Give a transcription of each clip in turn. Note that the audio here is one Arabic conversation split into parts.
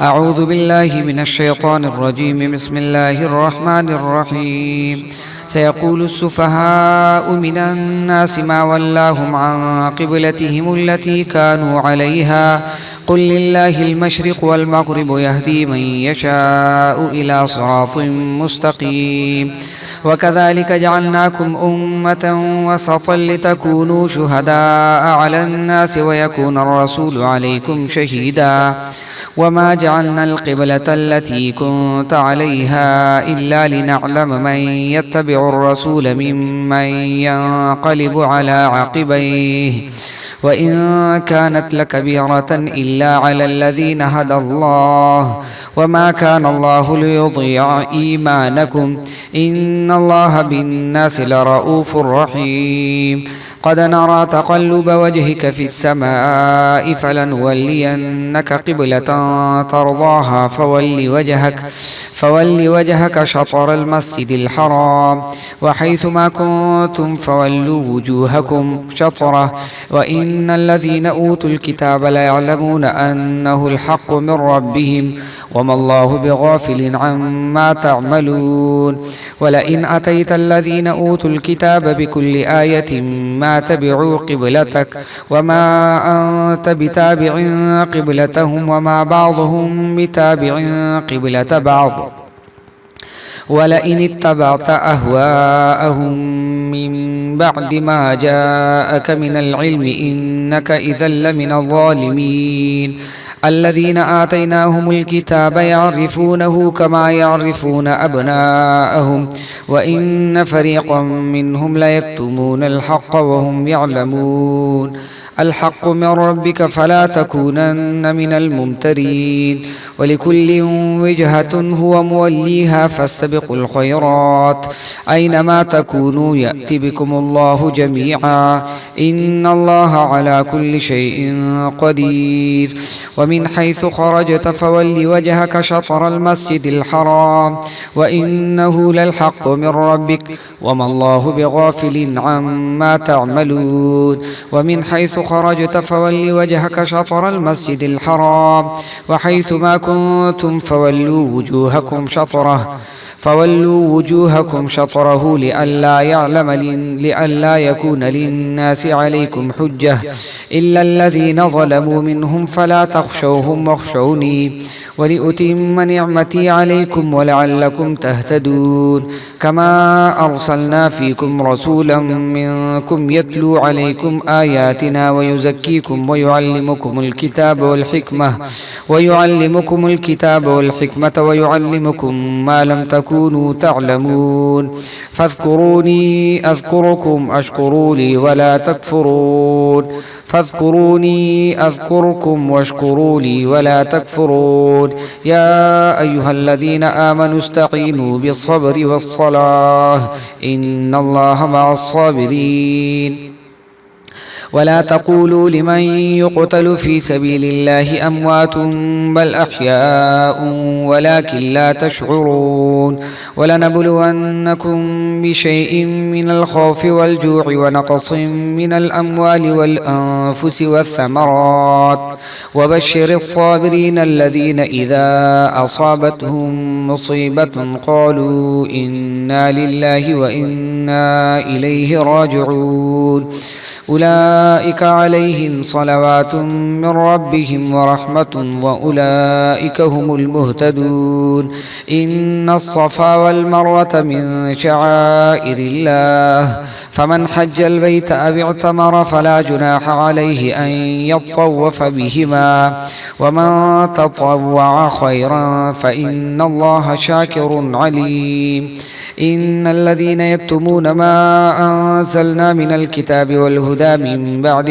أعوذ بالله من الشيطان الرجيم. بسم الله الرحمن الرحيم. سيقول السفهاء من الناس ما ولاهم عن قبلتهم التي كانوا عليها قل لله المشرق والمغرب يهدي من يشاء إلى صراط مستقيم. وكذلك جعلناكم أمة وسطا لتكونوا شهداء على الناس ويكون الرسول عليكم شهيدا. وما جعلنا القبلة التي كنت عليها إلا لنعلم من يتبع الرسول ممن ينقلب على عقبيه وإن كانت لكبيرة إلا على الذين هدى الله وما كان الله ليضيع إيمانكم إن الله بالناس لرؤوف رحيم. قد نرى تقلب وجهك في السماء فلنولينك قبلة ترضاها فول وجهك شطر المسجد الحرام وحيث ما كنتم فولوا وجوهكم شطره وإن الذين أوتوا الكتاب ليعلمون أنه الحق من ربهم وما الله بغافل عما تعملون. ولئن أتيت الذين أوتوا الكتاب بكل آية ما تبعوا قبلتك وما أنت بتابع قبلتهم وما بعضهم بتابع قبلة بعض. ولئن اتبعت أهواءهم من بعد ما جاءك من العلم إنك إذا لمن الظالمين. الذين آتيناهم الكتاب يعرفونه كما يعرفون أبناءهم وإن فريقا منهم ليكتمون الحق وهم يعلمون. الحق من ربك فلا تكونن من الممترين. ولكل وجهة هو موليها فاستبقوا الخيرات أينما تكونوا يأتي بكم الله جميعا إن الله على كل شيء قدير. ومن حيث خرجت فول وجهك شطر المسجد الحرام وإنه للحق من ربك وما الله بغافل عما تعملون. ومن حيث خرجت فول وجهك شطر المسجد الحرام وحيث ما كنتم فولوا وجوهكم شطره لئلا يكون للناس عليكم حجة إلا الذين ظلموا منهم فلا تخشوهم واخشوني ولأتم نعمتي عليكم ولعلكم تهتدون. كما أرسلنا فيكم رسولا منكم يتلو عليكم آياتنا ويزكيكم ويعلمكم الكتاب والحكمة ويعلمكم ما لم تكونوا تعلمون. فاذكروني أذكركم أشكروا لي ولا تكفرون. واشكروا لي ولا تكفرون. يا أيها الذين آمنوا استعينوا بالصبر والصلاة إن الله مع الصابرين. ولا تقولوا لمن يقتل في سبيل الله أموات بل أحياء ولكن لا تشعرون. ولنبلونكم بشيء من الخوف والجوع ونقص من الأموال والأنفس والثمرات وبشر الصابرين الذين إذا أصابتهم مصيبة قالوا إنا لله وإنا إليه راجعون. أولئك عليهم صلوات من ربهم ورحمة وأولئك هم المهتدون. إن الصفا والمروة من شعائر الله فمن حج البيت أو اعتمر فلا جناح عليه أن يطوف بهما ومن تطوع خيرا فإن الله شاكر عليم. إن الذين يكتمون ما أنزلنا من الكتاب والهدى من بعد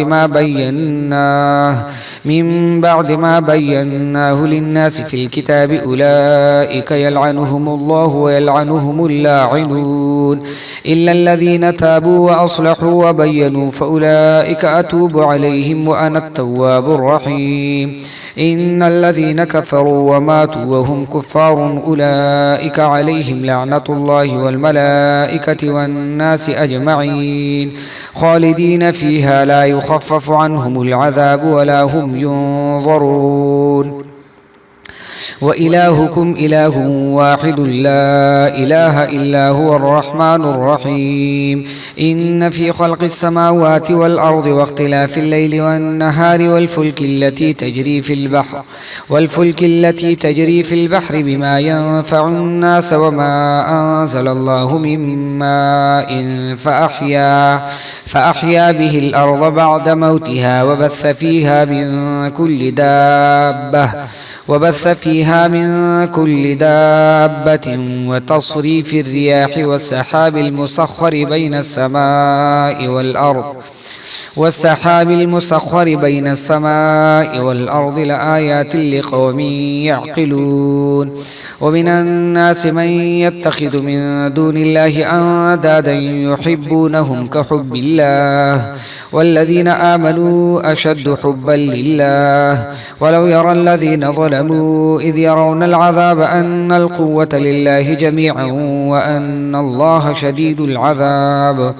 ما بيناه للناس في الكتاب أولئك يلعنهم الله ويلعنهم اللاعنون إلا الذين تابوا وأصلحوا وبينوا فأولئك أتوب عليهم وأنا التواب الرحيم. إن الذين كفروا وماتوا وهم كفار أولئك عليهم لعنة الله والملائكة والناس أجمعين خالدين فيها لا يخفف عنهم العذاب ولا هم ينظرون. وإلهكم إله واحد لا إله إلا هو الرحمن الرحيم إن في خلق السماوات والأرض واختلاف الليل والنهار والفلك التي تجري في البحر بما ينفع الناس وما أنزل الله من ماء فأحيا به الأرض بعد موتها وبث فيها من كل دابة وتصريف الرياح والسحاب المسخر بين السماء والأرض لآيات لقوم يعقلون ومن الناس من يتخذ من دون الله أندادا يحبونهم كحب الله والذين آمنوا أشد حبا لله ولو يرى الذين ظلموا إذ يرون العذاب أن القوة لله جميعا وأن الله شديد العذاب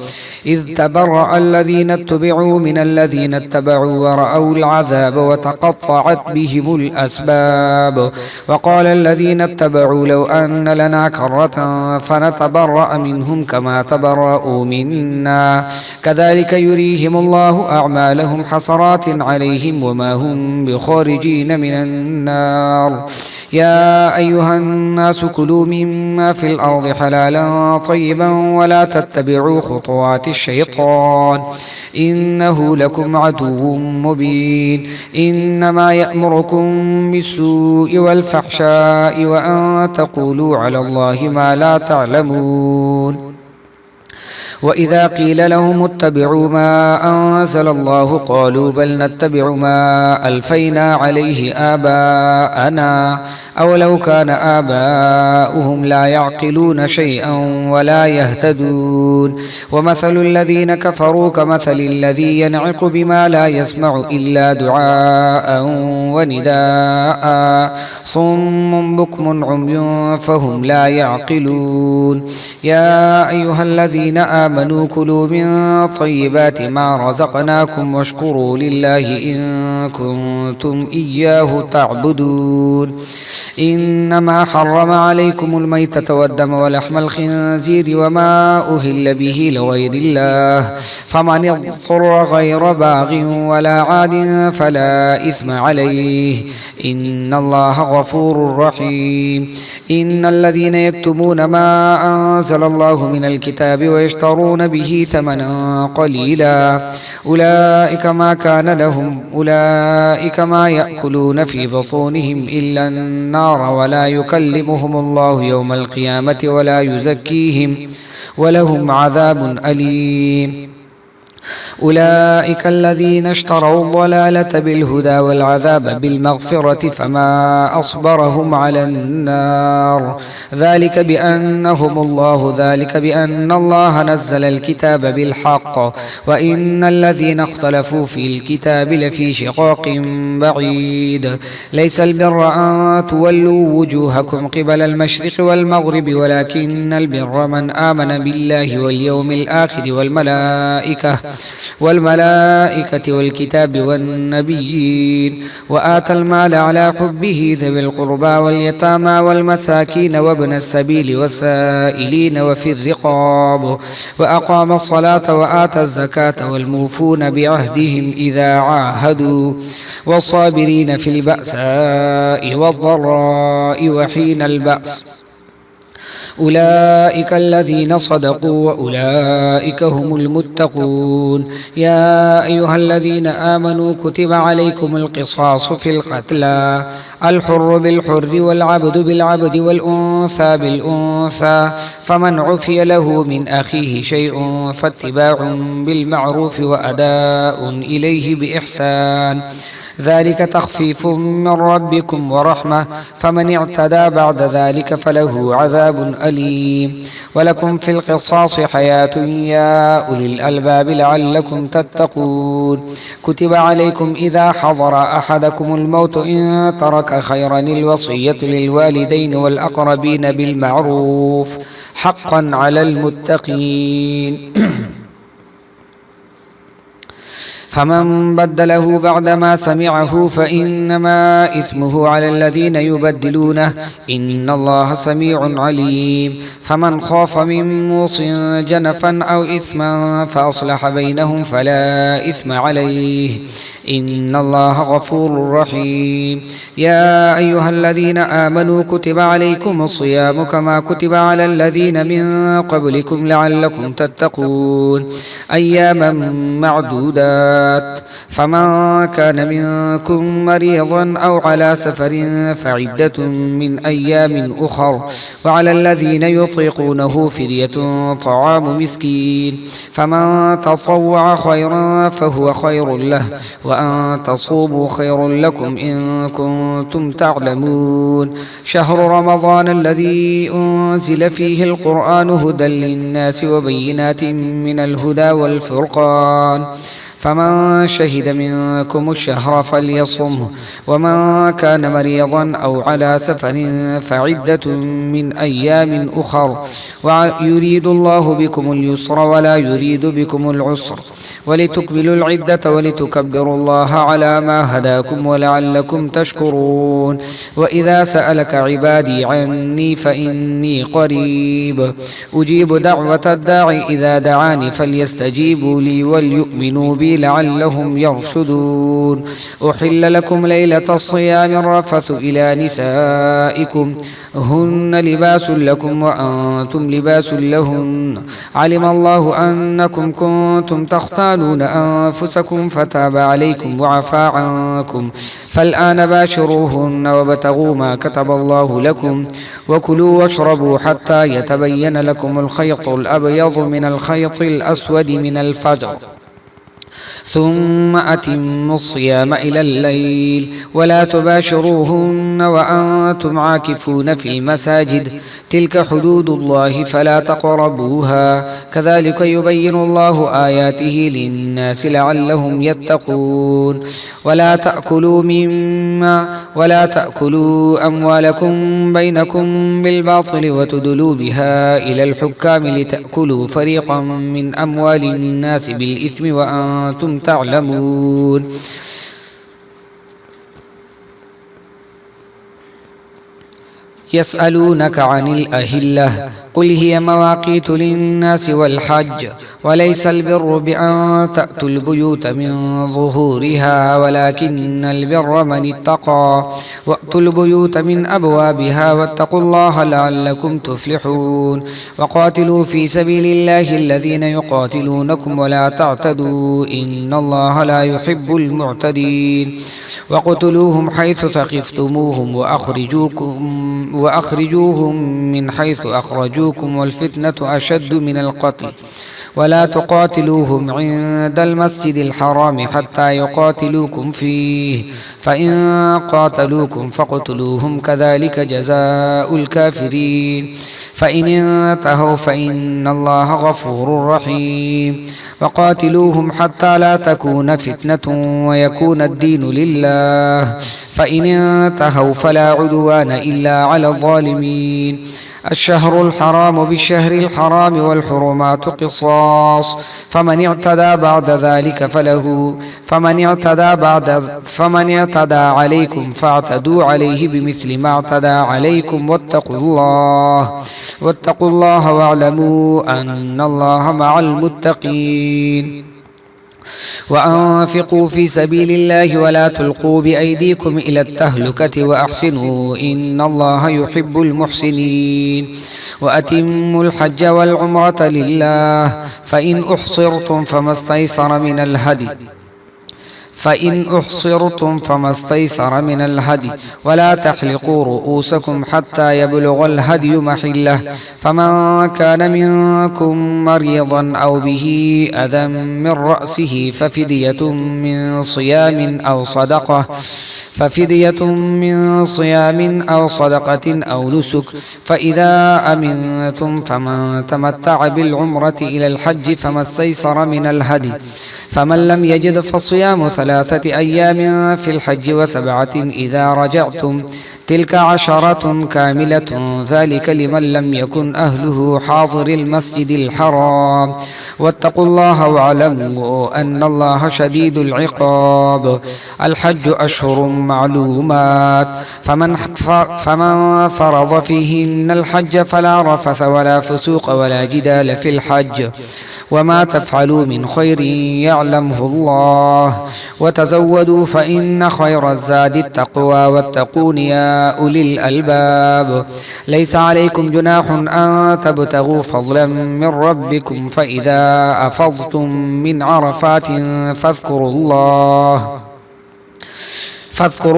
إذ تبرأ الذين اتبعوا من الذين اتبعوا ورأوا العذاب وتقطعت بهم الأسباب وقال الذين اتبعوا لو أن لنا كرة فنتبرأ منهم كما تبرأوا منا كذلك يريهم الله أعمالهم حسرات عليهم وما هم بخارجين من النار يا أيها الناس كلوا مما في الأرض حلالا طيبا ولا تتبعوا خطوات الشيطان إنه لكم عدو مبين إنما يأمركم بالسوء والفحشاء وأن تقولوا على الله ما لا تعلمون وإذا قيل لهم اتبعوا ما أنزل الله قالوا بل نتبع ما ألفينا عليه آباءنا أولو كان آباؤهم لا يعقلون شيئا ولا يهتدون ومثل الذين كفروا كمثل الذي ينعق بما لا يسمع إلا دعاء ونداء صم بكم عمي فهم لا يعقلون يا أيها الذين آمنوا كلوا من طيبات ما رزقناكم واشكروا لله إن كنتم إياه تعبدون إنما حرم عليكم الميتة والدم ولحم الخنزير وما أهل به لغير الله فمن اضطر غير باغ ولا عاد فلا إثم عليه إن الله غفور رحيم إن الذين يكتمون ما أنزل الله من الكتاب ويشترون به ثمنا قليلا أولئك ما يأكلون في بطونهم إلا النار ولا يكلمهم الله يوم القيامة ولا يزكيهم ولهم عذاب أليم أولئك الذين اشتروا الضلالة بالهدى والعذاب بالمغفرة فما أصبرهم على النار ذلك بأن الله نزل الكتاب بالحق وإن الذين اختلفوا في الكتاب لفي شقاق بعيد ليس البر أن تولوا وجوهكم قبل المشرق والمغرب ولكن البر من آمن بالله واليوم الآخر والملائكة والكتاب والنبيين وآتى المال على حبه ذوي القربى واليتامى والمساكين وابن السبيل والسائلين وفي الرقاب وأقام الصلاة وآتى الزكاة والموفون بعهدهم إذا عاهدوا والصابرين في البأساء والضراء وحين البأس أولئك الذين صدقوا وأولئك هم المتقون يا أيها الذين آمنوا كتب عليكم القصاص في القتلى الحر بالحر والعبد بالعبد والأنثى بالأنثى فمن عفي له من أخيه شيء فاتباع بالمعروف وأداء إليه بإحسان ذلك تخفيف من ربكم ورحمة فمن اعتدى بعد ذلك فله عذاب أليم ولكم في القصاص حياة يا أولي الألباب لعلكم تتقون كتب عليكم إذا حضر أحدكم الموت إن ترك خيرا الوصية للوالدين والأقربين بالمعروف حقا على المتقين فمن بدله بعدما سمعه فإنما إثمه على الذين يبدلونه إن الله سميع عليم. فمن خاف من موص جنفا أو إثما فأصلح بينهم فلا إثم عليه إن الله غفور رحيم. يا أيها الذين آمنوا كتب عليكم الصيام كما كتب على الذين من قبلكم لعلكم تتقون أياما معدودات. فمن كان منكم مريضا أو على سفر فعدة من أيام أخر. وعلى الذين يطيقونه فدية طعام مسكين. فمن تطوع خيرا فهو خير له وأن تصوموا خير لكم إن كنتم تعلمون. شهر رمضان الذي أنزل فيه القرآن هدى للناس وبينات من الهدى والفرقان. فمن شهد منكم الشهر فليصمه ومن كان مريضا أو على سفر فعدة من أيام أخر. ويريد الله بكم اليسر ولا يريد بكم العسر ولتكملوا العدة ولتكبروا الله على ما هداكم ولعلكم تشكرون. وإذا سألك عبادي عني فإني قريب أجيب دعوة الداعي إذا دعاني فليستجيبوا لي وليؤمنوا بي لعلهم يرشدون. أحل لكم ليلة الصيام الرفث إلى نسائكم هن لباس لكم وأنتم لباس لهن. علم الله أنكم كنتم تختانون أنفسكم فتاب عليكم وعفى عنكم فالآن باشروهن وابتغوا ما كتب الله لكم وكلوا واشربوا حتى يتبين لكم الخيط الأبيض من الخيط الأسود من الفجر ثم أتموا الصيام إلى الليل ولا تباشروهن وأنتم عاكفون في المساجد تلك حدود الله فلا تقربوها كذلك يبين الله آياته للناس لعلهم يتقون. ولا تأكلوا أموالكم بينكم بالباطل وتدلوا بها إلى الحكام لتأكلوا فريقا من أموال الناس بالإثم وأنتم تعلمون. يسألونك عن الأهلة قل هي مواقيت للناس والحج وليس البر بأن تأتوا البيوت من ظهورها ولكن البر من اتقى وأتوا البيوت من أبوابها واتقوا الله لعلكم تفلحون. وقاتلوا في سبيل الله الذين يقاتلونكم ولا تعتدوا إن الله لا يحب المعتدين. وقتلوهم حيث ثقفتموهم وأخرجوهم من حيث أخرجوكم والفتنة أشد من القتل ولا تقاتلوهم عند المسجد الحرام حتى يقاتلوكم فيه فإن قاتلوكم فاقتلوهم كذلك جزاء الكافرين. فإن انتهوا فإن الله غفور رحيم. وقاتلوهم حتى لا تكون فتنة ويكون الدين لله فإن انتهوا فلا عدوان إلا على الظالمين. الشهر الحرام بالشهر الحرام والحرمات قصاص فمن اعتدى بعد ذلك فمن اعتدى عليكم فاعتدوا عليه بمثل ما اعتدى عليكم واتقوا الله واعلموا أن الله مع المتقين. وأنفقوا في سبيل الله ولا تلقوا بأيديكم إلى التهلكة وأحسنوا إن الله يحب المحسنين. وأتموا الحج والعمرة لله فإن أحصرتم فما استيسر من الهدي ولا تحلقوا رؤوسكم حتى يبلغ الهدي محله. فمن كان منكم مريضا أو به أذى من رأسه ففدية من صيام أو صدقة أو نسك. فإذا أمنتم فمن تمتع بالعمرة إلى الحج فما استيسر من الهدي فمن لم يجد فصيام 3 أيام في الحج و7 إذا رجعتم تلك 10 كاملة ذلك لمن لم يكن أهله حاضر المسجد الحرام واتقوا الله واعلموا أن الله شديد العقاب. الحج أشهر معلومات فمن فرض فيهن الحج فلا رفث ولا فسوق ولا جدال في الحج وما تفعلوا من خير يعلمه الله وتزودوا فإن خير الزاد التقوى واتقون يا أولي الألباب. ليس عليكم جناح أن تبتغوا فضلا من ربكم فإذا أفضتم من عرفات فاذكروا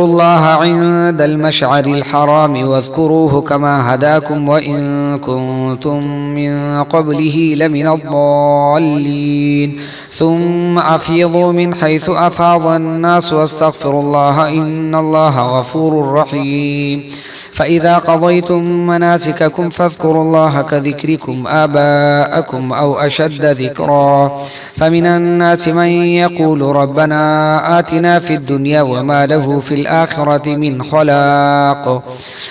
الله عند المشعر الحرام واذكروه كما هداكم وإن كنتم من قبله لمن الضالين. ثم أفيضوا من حيث أفاض الناس واستغفروا الله إن الله غفور رحيم. فإذا قضيتم مناسككم فاذكروا الله كذكركم آباءكم أو أشد ذكرا. فمن الناس من يقول ربنا آتنا في الدنيا وما له في الآخرة من خلاق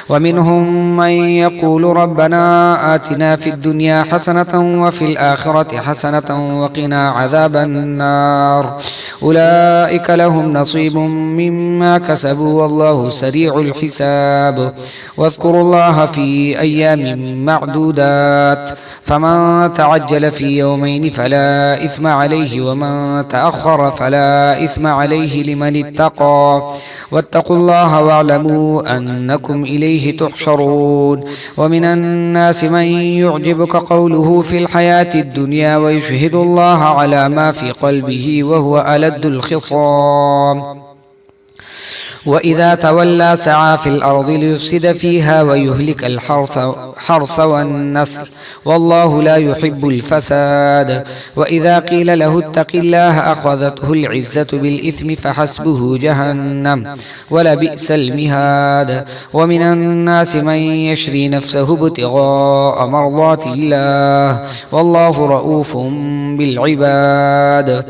ومنهم من يقول ربنا آتنا في الدنيا حسنة وفي الآخرة حسنة وقنا عذاب النار. أولئك لهم نصيب مما كسبوا والله سريع الحساب. واذكروا الله في أيام معدودات فمن تعجل في يومين فلا إثم عليه ومن تأخر فلا إثم عليه لمن اتقى واتقوا الله واعلموا أنكم إليه تحشرون. ومن الناس من يعجبك قوله في الحياة الدنيا ويشهد الله على ما في قلبه وهو ألد الخصام وإذا تولى سعى في الأرض ليفسد فيها ويهلك الحرث والنسل والله لا يحب الفساد. وإذا قيل له اتق الله أخذته العزة بالإثم فحسبه جهنم ولبئس المهاد. ومن الناس من يشري نفسه ابتغاء مرضات الله والله رؤوف بالعباد.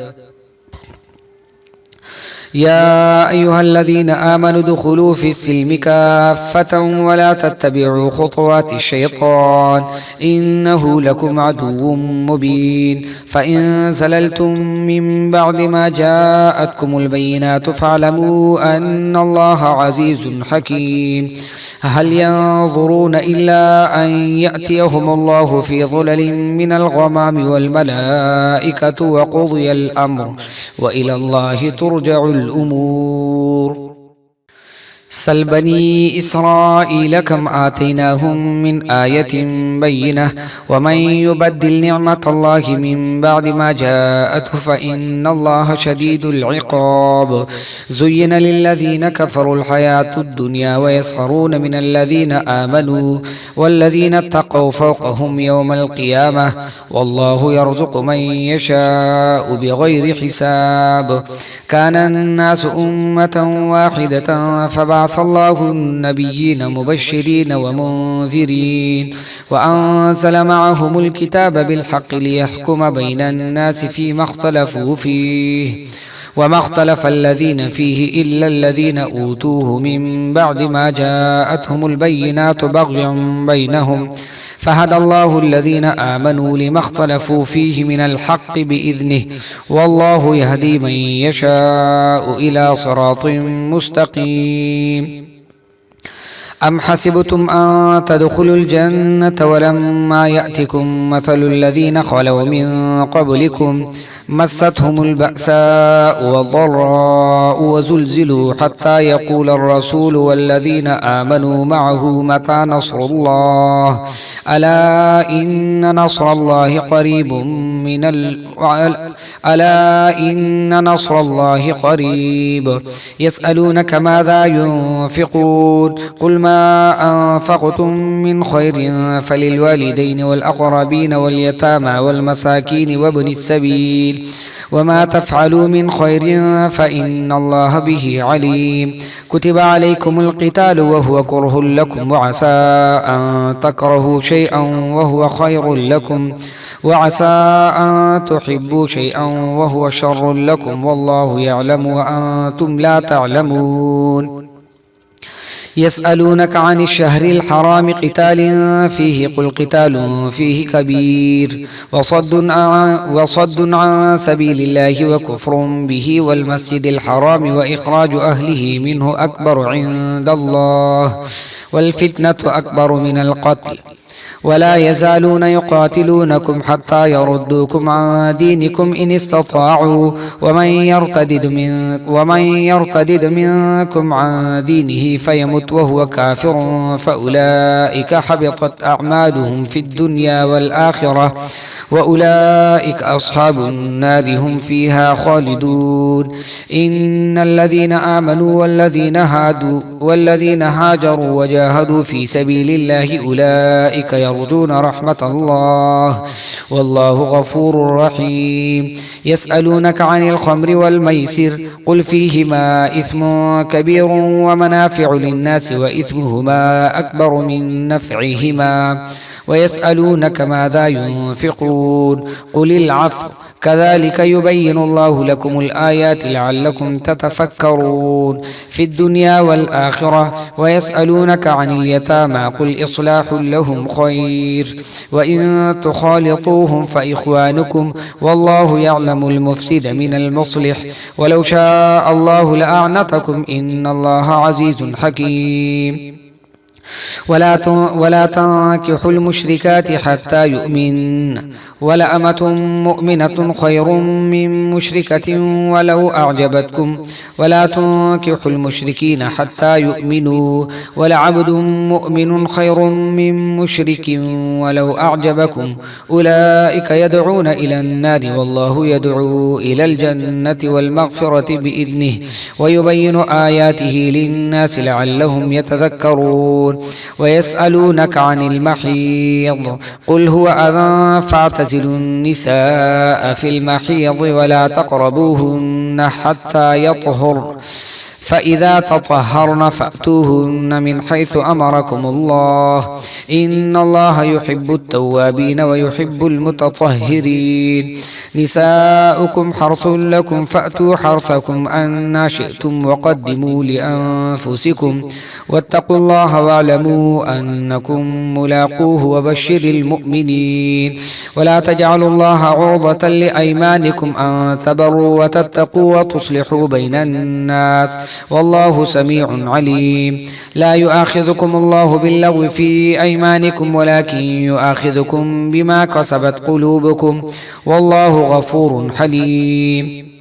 يا أيها الذين آمنوا ادخلوا في السلم كافة ولا تتبعوا خطوات الشيطان إنه لكم عدو مبين. فإن زللتم من بعد ما جاءتكم البينات فاعلموا أن الله عزيز حكيم. هل ينظرون إلا أن يأتيهم الله في ظلل من الغمام والملائكة وقضي الأمر وإلى الله ترجع الأمور. سل بني إسرائيل كم آتيناهم من آية بينة ومن يبدل نعمة الله من بعد ما جاءته فإن الله شديد العقاب. زين للذين كفروا الحياة الدنيا ويسخرون من الذين آمنوا والذين اتقوا فوقهم يوم القيامة والله يرزق من يشاء بغير حساب. كان الناس أمة واحدة فبعث الله النبيين مبشرين ومنذرين وأنزل معهم الكتاب بالحق ليحكم بين الناس فيما اختلفوا فيه وما اختلف الذين فيه إلا الذين أوتوه من بعد ما جاءتهم البينات بغيا بينهم فهدى الله الذين آمنوا لما اختلفوا فيه من الحق بإذنه والله يهدي من يشاء إلى صراط مستقيم. أم حسبتم أن تدخلوا الجنة ولما يأتكم مثل الذين خلوا من قبلكم مستهم البأساء والضراء وزلزلوا حتى يقول الرسول والذين آمنوا معه متى نصر الله ألا إن نصر الله قريب ألا إن نصر الله قريب. يسألونك ماذا ينفقون قل ما أنفقتم من خير فللوالدين والأقربين واليتامى والمساكين وابن السبيل وما تفعلوا من خير فإن الله به عليم. كتب عليكم القتال وهو كره لكم وعسى أن تكرهوا شيئا وهو خير لكم وعسى أن تحبوا شيئا وهو شر لكم والله يعلم وأنتم لا تعلمون. يسألونك عن الشهر الحرام قتال فيه قل قتال فيه كبير وصد عن سبيل الله وكفر به والمسجد الحرام وإخراج أهله منه أكبر عند الله والفتنة أكبر من القتل ولا يزالون يقاتلونكم حتى يردوكم عن دينكم إن استطاعوا ومن يرتدد منكم عن دينه فيمت وهو كافر فأولئك حبطت أعمالهم في الدنيا والآخرة وأولئك أصحاب النار هم فيها خالدون. إن الذين آمنوا والذين هاجروا وجاهدوا في سبيل الله أولئك يرجون رحمة الله والله غفور رحيم. يسألونك عن الخمر والميسر قل فيهما إثم كبير ومنافع للناس وإثمهما أكبر من نفعهما ويسألونك ماذا ينفقون قل العفو كذلك يبين الله لكم الآيات لعلكم تتفكرون في الدنيا والآخرة. ويسألونك عن اليتامى قل إصلاح لهم خير وإن تخالطوهم فإخوانكم والله يعلم المفسد من المصلح ولو شاء الله لأعنتكم إن الله عزيز حكيم. ولا تنكحوا المشركات حتى يؤمن ولأمة مؤمنة خير من مشركة ولو أعجبتكم ولا تنكحوا المشركين حتى يؤمنوا ولعبد مؤمن خير من مشرك ولو أعجبكم أولئك يدعون إلى النار والله يدعو إلى الجنة والمغفرة بإذنه ويبين آياته للناس لعلهم يتذكرون. ويسألونك عن المحيض قل هو أذى فاعتزلوا النساء في المحيض ولا تقربوهن حتى يطهر فإذا تطهرن فأتوهن من حيث أمركم الله إن الله يحب التوابين ويحب المتطهرين. نساؤكم حرث لكم فأتوا حرثكم أن شئتم وقدموا لأنفسكم واتقوا الله واعلموا أنكم ملاقوه وبشر المؤمنين. ولا تجعلوا الله عرضة لأيمانكم أن تبروا وتتقوا وتصلحوا بين الناس والله سميع عليم. لا يؤاخذكم الله باللغو في أيمانكم ولكن يؤاخذكم بما كسبت قلوبكم والله غفور حليم.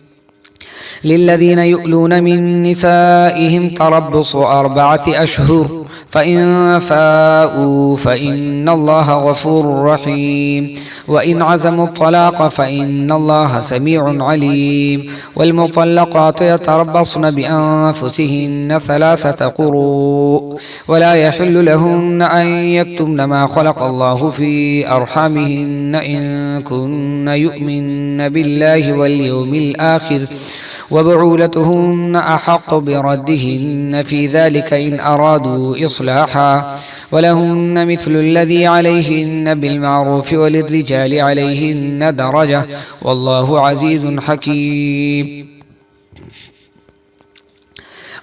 للذين يؤلون من نسائهم تربص 4 أشهر فإن فاءوا فإن الله غفور رحيم. وإن عزموا الطلاق فإن الله سميع عليم. والمطلقات يتربصن بأنفسهن 3 قروء ولا يحل لهن أن يكتمن ما خلق الله في أرحامهن إن كن يؤمن بالله واليوم الآخر وبعولتهن أحق بردهن في ذلك إن أرادوا إصلاحا ولهن مثل الذي عليهن بالمعروف وللرجال عليهن درجة والله عزيز حكيم.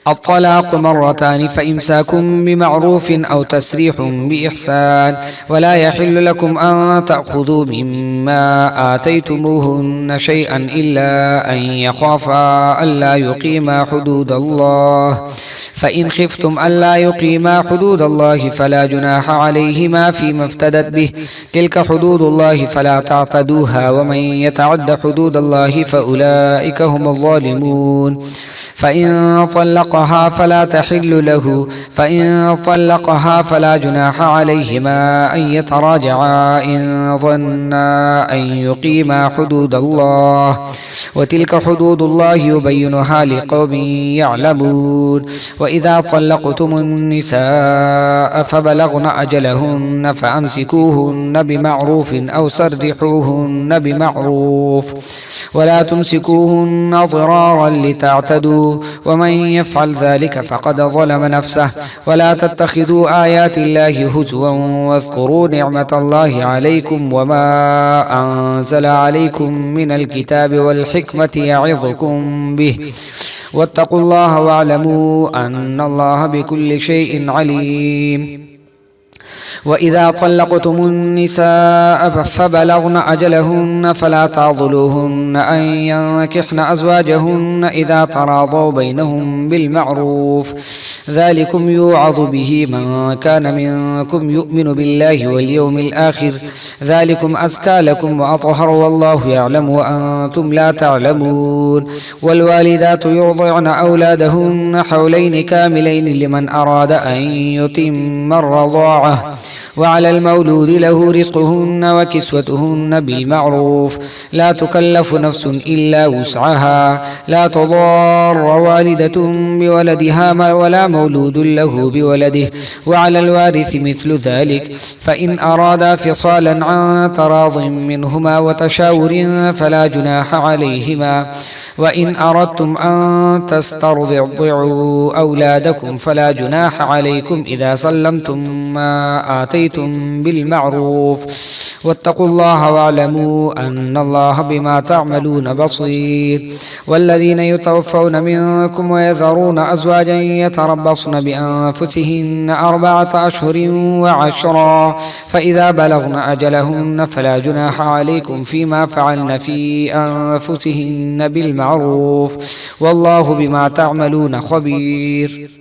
الطلاق 2 مرتان فإمساك بمعروف أو تسريح بإحسان ولا يحل لكم أن تأخذوا مما آتيتموهن شيئا إلا أن يخافا ألا يقيما حدود الله فإن خفتم ألا يقيما حدود الله فلا جناح عليهما فيما افتدت به تلك حدود الله فلا تعتدوها ومن يتعد حدود الله فأولئك هم الظالمون. فإن طلقها فلا تحل له فإن طلقها فلا جناح عليهما أن يتراجعا إن ظنا أن يقيما حدود الله وتلك حدود الله يبينها لقوم يعلمون. وإذا طلقتم النساء فبلغن أجلهن فأمسكوهن بمعروف أو سرحوهن بمعروف ولا تمسكوهن ضرارا لتعتدوا ومن يفعل ذلك فقد ظلم نفسه ولا تتخذوا آيات الله هزوا واذكروا نعمة الله عليكم وما أنزل عليكم من الكتاب والحكمة يعظكم به واتقوا الله واعلموا أن الله بكل شيء عليم. وإذا طلقتم النساء فبلغن أجلهن فلا تعضلوهن أن ينكحن أزواجهن إذا تراضوا بينهم بالمعروف ذلكم يوعظ به من كان منكم يؤمن بالله واليوم الآخر ذلكم أزكى لكم وأطهر والله يعلم وأنتم لا تعلمون. والوالدات يرضعن أولادهن حولين كاملين لمن أراد أن يتم الرضاعة وعلى المولود له رزقهن وكسوتهن بالمعروف لا تكلف نفس إلا وسعها لا تضار والدة بولدها ولا مولود له بولده وعلى الوارث مثل ذلك فإن أرادا فصالا عن تراض منهما وتشاور فلا جناح عليهما. وإن أردتم أن تسترضعوا أولادكم فلا جناح عليكم إذا سلمتم ما آتيتم بالمعروف واتقوا الله واعلموا أن الله بما تعملون بصير. والذين يتوفون منكم ويذرون أزواجا يتربصن بأنفسهن 4 أشهر و10 فإذا بلغن أجلهن فلا جناح عليكم فيما فعلن في أنفسهن بالمعروف والله بما تعملون خبير.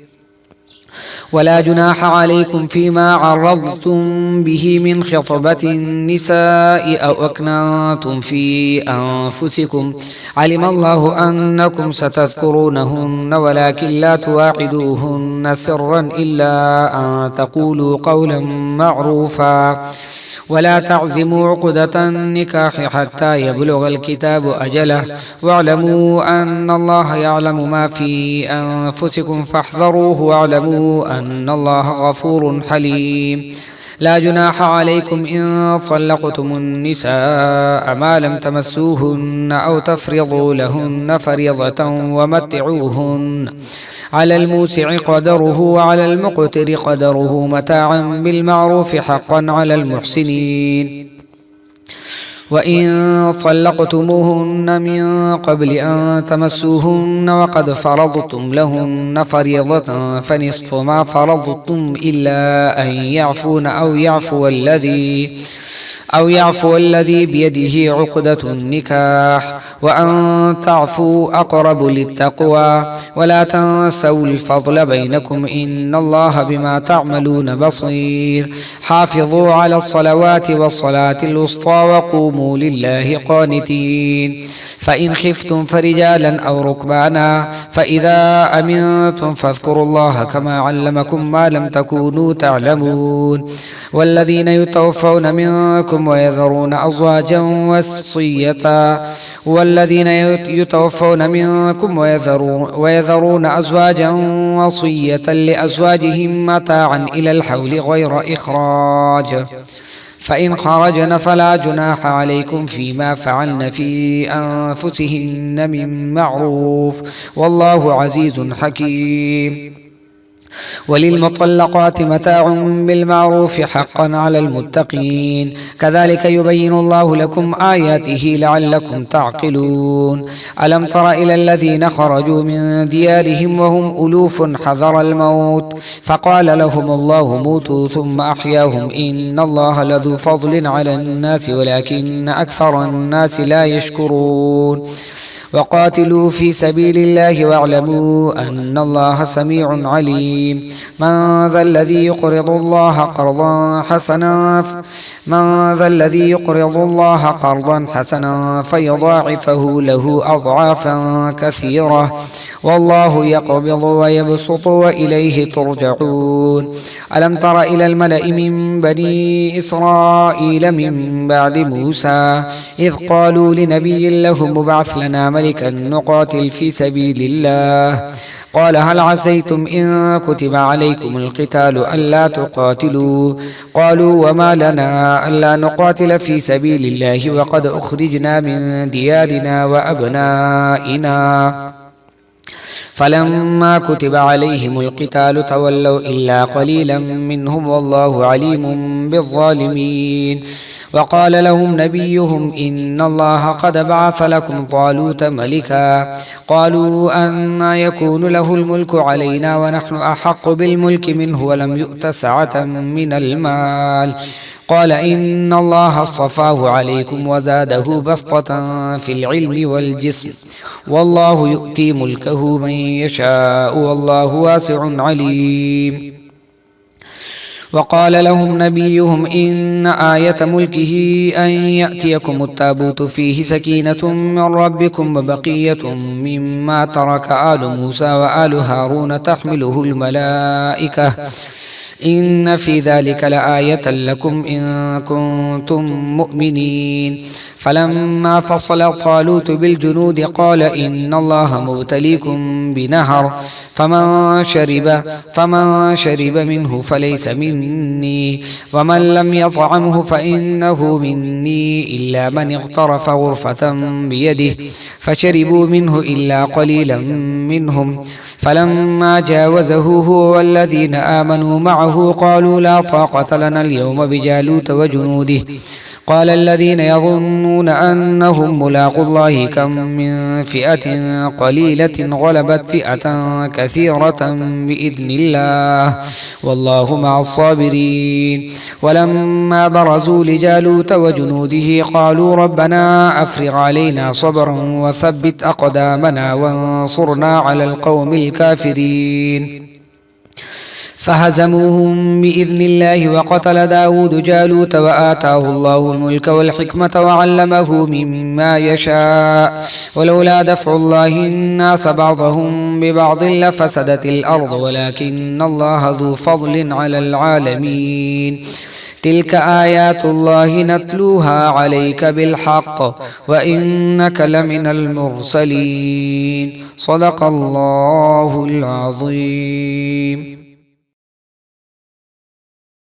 ولا جناح عليكم فيما عرضتم به من خطبة النساء أو أكننتم في أنفسكم علم الله أنكم ستذكرونهن ولكن لا تواعدوهن سرا إلا أن تقولوا قولا معروفا ولا تعزموا عقدة النكاح حتى يبلغ الكتاب أجله واعلموا أن الله يعلم ما في أنفسكم فاحذروه واعلموا أن الله غفور حليم. لا جناح عليكم إن طلقتم النساء ما لم تمسوهن أو تفرضوا لهن فريضة ومتعوهن على الموسع قدره وعلى المقتر قدره متاعا بالمعروف حقا على المحسنين. وإن طلقتموهن من قبل أن تمسوهن وقد فرضتم لهن فريضة فنصف ما فرضتم إلا أن يعفون أو يعفو الذي بيده عقدة النكاح وأن تعفوا أقرب للتقوى ولا تنسوا الفضل بينكم إن الله بما تعملون بصير. حافظوا على الصلوات والصلاة الوسطى وقوموا لله قانتين. فإن خفتم فرجالا أو ركبانا فإذا أمنتم فاذكروا الله كما علمكم ما لم تكونوا تعلمون. والذين يتوفون منكم ويذرون أزواجا وصية لأزواجهم متاعا إلى الحول غير إخراج فإن خرجن فلا جناح عليكم فيما فعلن في أنفسهن من معروف والله عزيز حكيم. وللمطلقات متاع بالمعروف حقا على المتقين كذلك يبين الله لكم آياته لعلكم تعقلون. ألم تر إلى الذين خرجوا من ديارهم وهم ألوف حذر الموت فقال لهم الله موتوا ثم أحياهم إن الله لذو فضل على الناس ولكن أكثر الناس لا يشكرون. وقاتلوا في سبيل الله واعلموا أن الله سميع عليم. من ذا الذي يقرض الله قرضا حسنا فيضاعفه له أضعافا كثيرة والله يقبض ويبسط وإليه ترجعون ألم تر إلى الملأ من بني إسرائيل من بعد موسى إذ قالوا لنبي لهم ابعث لنا ملكا نقاتل في سبيل الله قال هل عسيتم إن كتب عليكم القتال ألا تقاتلوا قالوا وما لنا ألا نقاتل في سبيل الله وقد أخرجنا من ديارنا وأبنائنا فلما كتب عليهم القتال تولوا إلا قليلا منهم والله عليم بالظالمين وقال لهم نبيهم إن الله قد بعث لكم طالوت ملكا قالوا أنى يكون له الملك علينا ونحن أحق بالملك منه ولم يؤت سعة من المال قال إن الله اصطفاه عليكم وزاده بسطة في العلم والجسم والله يؤتي ملكه من يشاء والله واسع عليم وقال لهم نبيهم إن آية ملكه أن يأتيكم التابوت فيه سكينة من ربكم وبقية مما ترك آل موسى وآل هارون تحمله الملائكة إن في ذلك لآية لكم إن كنتم مؤمنين فلما فصل طالوت بالجنود قال إن الله مبتليكم بنهر فمن شرب منه فليس مني ومن لم يطعمه فإنه مني إلا من اغترف غرفة بيده فشربوا منه إلا قليلا منهم فلما جاوزه هو والذين آمنوا معه قالوا لا طاقة لنا اليوم بجالوت وجنوده قال الذين يظنون أنهم ملاقوا الله كم من فئة قليلة غلبت فئة كثيرة بإذن الله والله مع الصابرين ولما برزوا لجالوت وجنوده قالوا ربنا أفرغ علينا صبرا وثبت أقدامنا وانصرنا على القوم الكافرين فهزموهم بإذن الله وقتل داود جالوت وآتاه الله الملك والحكمة وعلمه مما يشاء ولولا دفع الله الناس بعضهم ببعض لفسدت الأرض ولكن الله ذو فضل على العالمين تلك آيات الله نتلوها عليك بالحق وإنك لمن المرسلين صدق الله العظيم.